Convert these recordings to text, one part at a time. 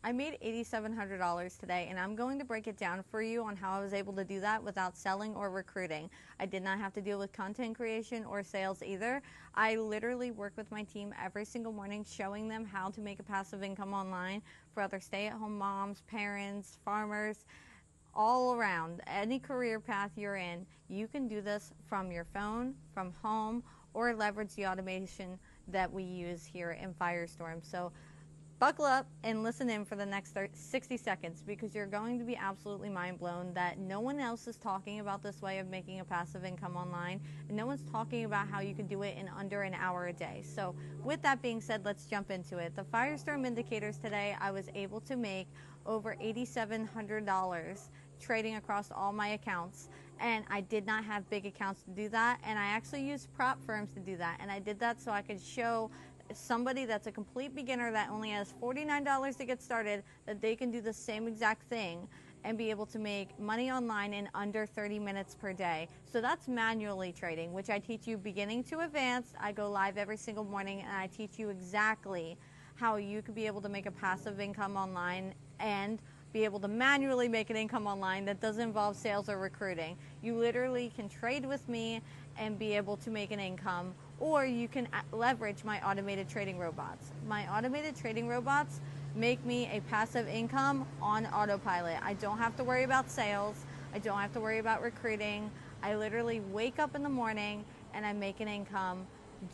I made $8,700 today, and I'm going to break it down for you on how I was able to do that without selling or recruiting. I did not have to deal with content creation or sales either. I literally work with my team every single morning, showing them how to make a passive income online for other stay-at-home moms, parents, farmers, all around. Any career path you're in, you can do this from your phone, from home, or leverage the automation that we use here in Firestorm. So buckle up and listen in for the next 60 seconds, because you're going to be absolutely mind blown that no one else is talking about this way of making a passive income online, and no one's talking about how you can do it in under an hour a day. So with that being said, let's jump into it. The Firestorm indicators today, I was able to make over $8,700 trading across all my accounts, and I did not have big accounts to do that, and I actually used prop firms to do that, and I did that so I could show somebody that's a complete beginner that only has $49 to get started that they can do the same exact thing and be able to make money online in under 30 minutes per day. So that's manually trading, which I teach you beginning to advanced. I go live every single morning and I teach you exactly how you could be able to make a passive income online and be able to manually make an income online that doesn't involve sales or recruiting. You literally can trade with me and be able to make an income, or you can leverage my automated trading robots. My automated trading robots make me a passive income on autopilot. I don't have to worry about sales. I don't have to worry about recruiting. I literally wake up in the morning and I make an income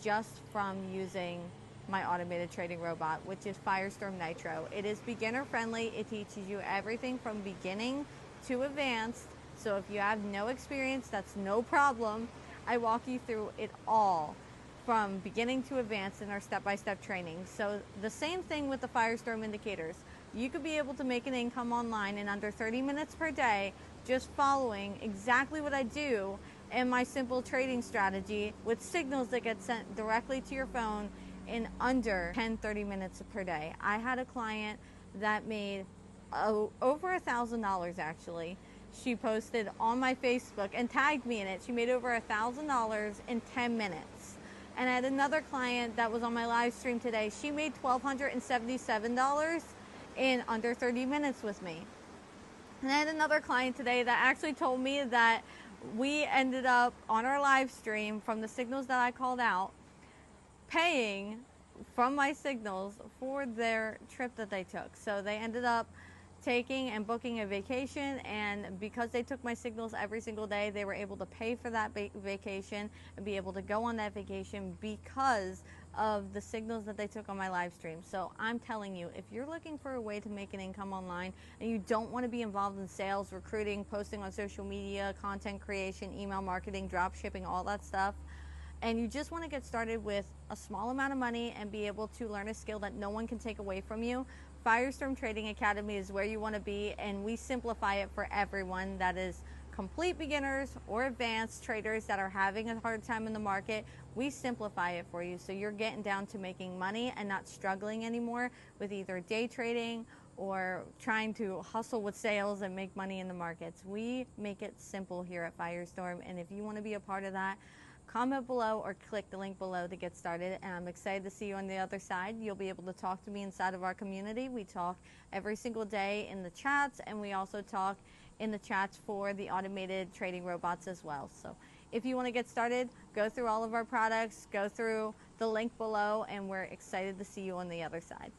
just from using my automated trading robot, which is Firestorm Nitro. It is beginner friendly. It teaches you everything from beginning to advanced. So if you have no experience, that's no problem. I walk you through it all from beginning to advanced in our step-by-step training. So the same thing with the Firestorm indicators. You could be able to make an income online in under 30 minutes per day just following exactly what I do and my simple trading strategy with signals that get sent directly to your phone in under 30 minutes per day. I had a client that made over $1,000 actually. She posted on my Facebook and tagged me in it. She made over $1,000 in 10 minutes. And I had another client that was on my live stream today. She made $1,277 in under 30 minutes with me. And I had another client today that actually told me that we ended up on our live stream from the signals that I called out, paying from my signals for their trip that they took. So they ended up taking and booking a vacation, and because they took my signals every single day, they were able to pay for that vacation and be able to go on that vacation because of the signals that they took on my live stream. So I'm telling you, if you're looking for a way to make an income online and you don't want to be involved in sales, recruiting, posting on social media, content creation, email marketing, drop shipping, all that stuff, and you just want to get started with a small amount of money and be able to learn a skill that no one can take away from you, Firestorm Trading Academy is where you want to be, and we simplify it for everyone that is complete beginners or advanced traders that are having a hard time in the market. We simplify it for you so you're getting down to making money and not struggling anymore with either day trading or trying to hustle with sales and make money in the markets. We make it simple here at Firestorm, and if you want to be a part of that, comment below or click the link below to get started, and I'm excited to see you on the other side. You'll be able to talk to me inside of our community. We talk every single day in the chats, and we also talk in the chats for the automated trading robots as well. So if you want to get started, go through all of our products, go through the link below, and we're excited to see you on the other side.